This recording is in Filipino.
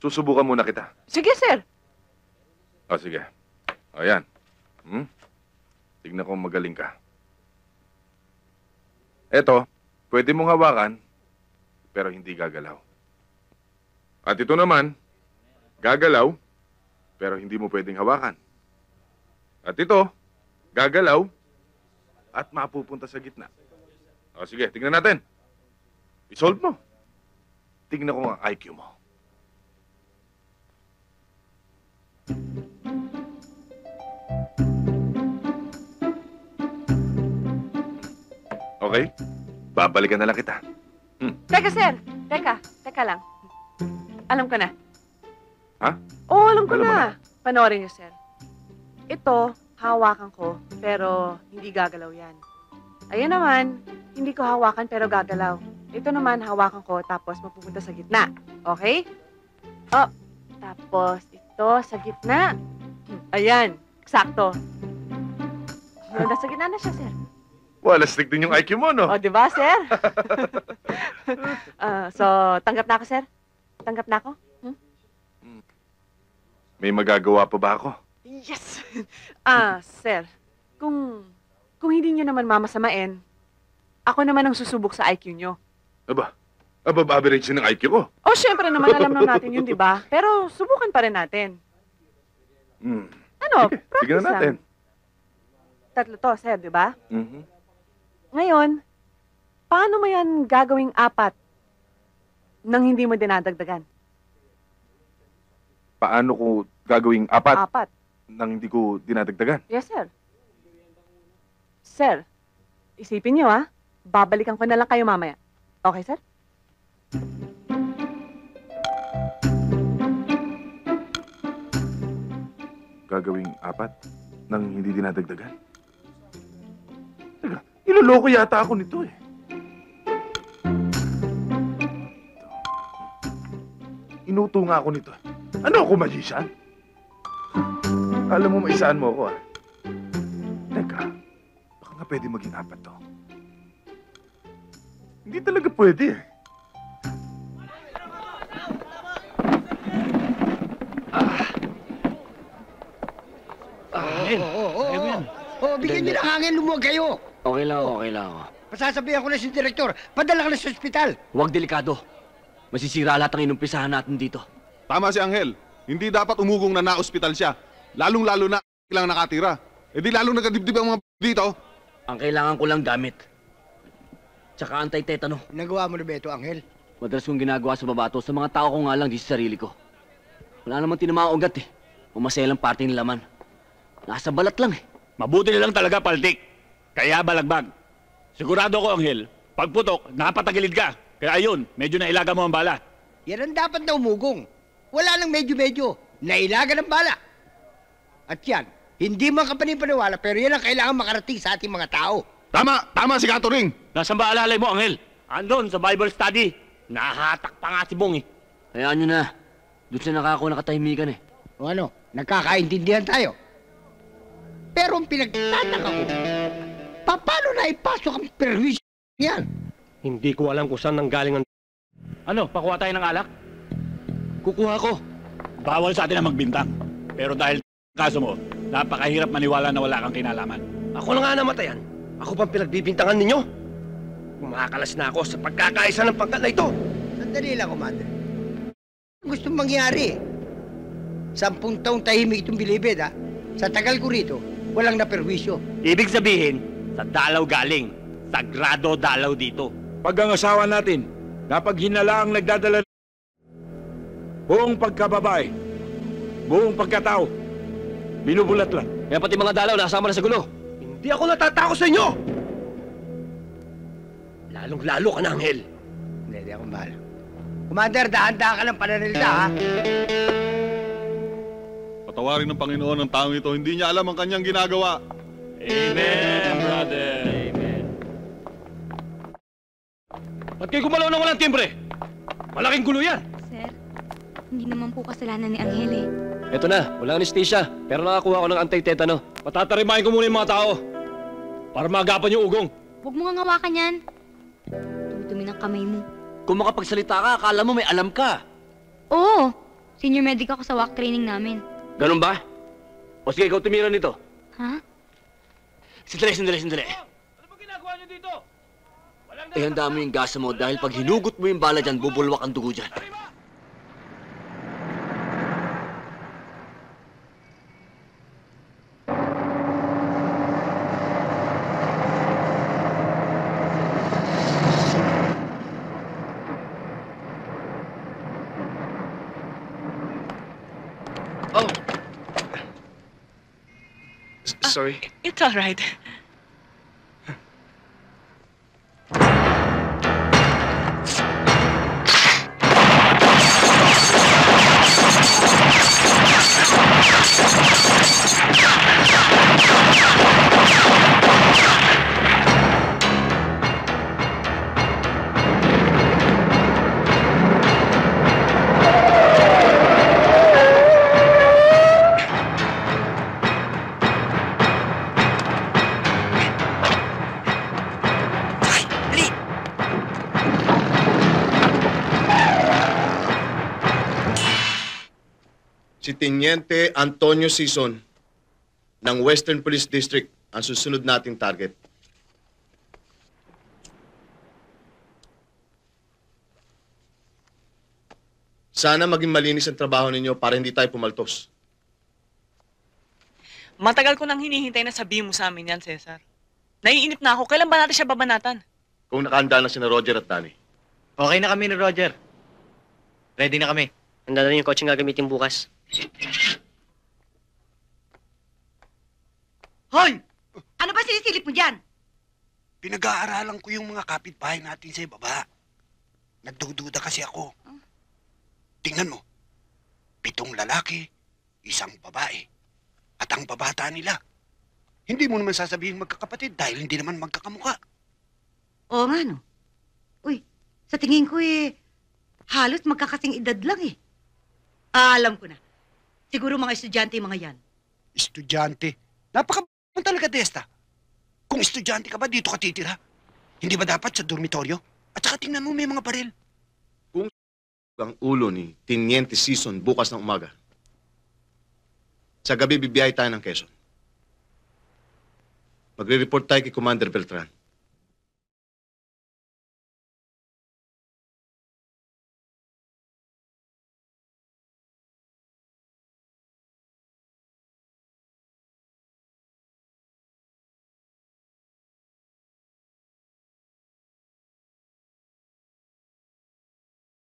Susubukan muna kita. Sige, sir. O, sige. O, yan. Tignan ko magaling ka. Eto, pwede mong hawakan, pero hindi gagalaw. At ito naman, gagalaw, pero hindi mo pwedeng hawakan. At ito, gagalaw, at mapupunta sa gitna. O, sige, tignan natin. I-solve mo. Tignan ko ang IQ mo. Okay? Babalikan na lang kita. Teka, sir. Teka lang. Alam ko na. Ha? Oo, alam ko Alam mo na. Panoorin niyo, sir. Ito, hawakan ko, pero hindi gagalaw yan. Ayun naman, hindi ko hawakan pero gagalaw. Ito naman, hawakan ko, tapos mapupunta sa gitna. Okay? Oh, tapos ito sa gitna. Ayan, eksakto. Nasa gitna na siya, sir. Wala, stick din yung IQ mo, no? O, di ba, sir? So, tanggap na ako, sir? Tanggap na ako? May magagawa pa ba ako? Yes! Sir, kung hindi nyo naman mamasamain, ako naman ang susubok sa IQ nyo. Aba, average ng IQ ko. Oh, syempre naman, alam na natin yun, di ba? Pero subukan pa rin natin. Ano? Sige, Practice sige na natin. lang. 3 to, sir, di ba? Mhm. Ngayon, paano mo yan gagawing 4 nang hindi mo dinadagdagan? Paano ko gagawing 4 4. nang hindi ko dinadagdagan? Yes, sir. Sir, isipin nyo, ha? Babalikan ko na lang kayo mamaya. Okay, sir? Gagawing 4 nang hindi dinadagdagan? Teka, niloloko yata ako nito eh. Inuto nga ako nito. Ano ako, magician? Alam mo, maisaan mo ako ah. Teka, baka nga pwede maging 4 to. Hindi talaga pwede eh. Bigyan niyo ng hangin, lumuwag kayo. Okay lang ako. Pasasabihan ko na si Direktor, padala ka na sa ospital. Huwag delikado. Masisira lahat ang inumpisahan natin dito. Tama si Angel. Hindi dapat umugong na na-ospital siya. Lalong-lalo na lang nakatira. E di lalong nagadibdib ang mga dito. Ang kailangan ko lang gamit. Tsaka anti-tetano. Nagawa mo na ba ito, Angel? Madalas kong ginagawa sa babato sa mga tao ko nga lang di sa sarili ko. Wala namang tinamaang ugat eh. Umaselang parte ng laman. Nasa balat lang eh. Mabuti na lang talaga, Paltik. Kaya balagbag. Sigurado ko, Angel, pagputok, nakapatagilid ka. Kaya ayun, medyo nailaga mo ang bala. Yan ang dapat na umugong. Wala nang medyo-medyo. Nailaga ng bala. At yan, hindi man ka panipaniwala, pero yan ang kailangan makarating sa ating mga tao. Tama si Katuring. Nasaan ba alalay mo, Angel? Andon, sa Bible study. Nahatak pa nga si Bong eh. Hayaan nyo na. Doon siya nakako nakatahimikan eh. O ano, nagkakaintindihan tayo. Pero ang pinagtataka ko, paano na ipasok ang perwisyo yan? Hindi ko alam kung saan nanggaling ang... Ano, pakuha tayo ng alak? Kukuha ko. Bawal sa atin ang magbintang. Pero dahil kaso mo, napakahirap maniwala na wala kang kinalaman. Ako na nga namatayan. Ako pang pinagbibintangan ninyo. Kumakalas na ako sa pagkakaisa ng pangkat na ito. Sandali lang, Commander. Gusto mangyari. 10 taong tahimik itong bilibid, ha? Sa tagal ko rito, walang naperwisyo. Ibig sabihin, sa dalaw galing. Sagrado dalaw dito. Pag ang asawa natin, napag hinala ang nagdadala buong pagkababae, buong pagkatao, binubulat lang. Kaya pati mga dalaw nasama na sa gulo. Hindi ako natatakot sa inyo! Lalong-lalo ka na, Angel. Hindi ako mahal. Commander, dahan-dahan ka ng pananalita, ha? Patawarin ng Panginoon ang taong ito. Hindi niya alam ang kanyang ginagawa. Amen, brother. Amen. Ba't kayo gumalaw ng walang timbre? Malaking gulo yan. Sir, hindi naman po kasalanan ni Angel eh. Eto na, walang anesthesia. Pero nakakuha ko ng anti-tetano. Patatarimahin ko muna yung mga tao. Para magapan yung ugong. Huwag mo nga hawakan yan. Dumi-dumi ng kamay mo. Kung makapagsalita ka, akala mo may alam ka. Oo, Senior medic ako sa walk training namin. Ganun ba? O sige, ikaw tumira nito. Ha? Sandali. Ano ba ginagawa niyo dito? Ihanda mo yung gasa mo dahil pag hinugot mo yung bala dyan, bubulwak ang dugo dyan. Oh. Sorry. It's all right. Si Teniente Antonio Sison ng Western Police District ang susunod nating target. Sana maging malinis ang trabaho ninyo para hindi tayo pumaltos. Matagal ko nang hinihintay na sabihin mo sa amin yan, Cesar. Naiinip na ako. Kailan ba natin siya babanatan? Kung nakahanda na sina Roger at Danny. Okay na kami ni Roger. Ready na kami. Handa na rin yung coaching gagamitin bukas. Hoy! Ano ba sinisilip mo dyan? Pinag-aaralan ko yung mga kapitbahay natin sa ibaba. Nagdududa kasi ako. Tingnan mo. 7 lalaki, 1 babae. At ang babata nila. Hindi mo naman sasabihin magkakapatid dahil hindi naman magkakamuka. Oo nga, no? Uy, sa tingin ko halos magkakasing edad lang eh. Alam ko na. Siguro mga estudyante yung mga yan. Estudyante? Napaka talaga, Desta. Kung estudyante ka ba, dito ka titira? Hindi ba dapat sa dormitoryo? At saka tingnan mo, may mga baril. Kung ang ulo ni Teniente Sison bukas ng umaga, sa gabi bibiyahe tayo ng Quezon. Magre-report tayo kay Commander Beltran.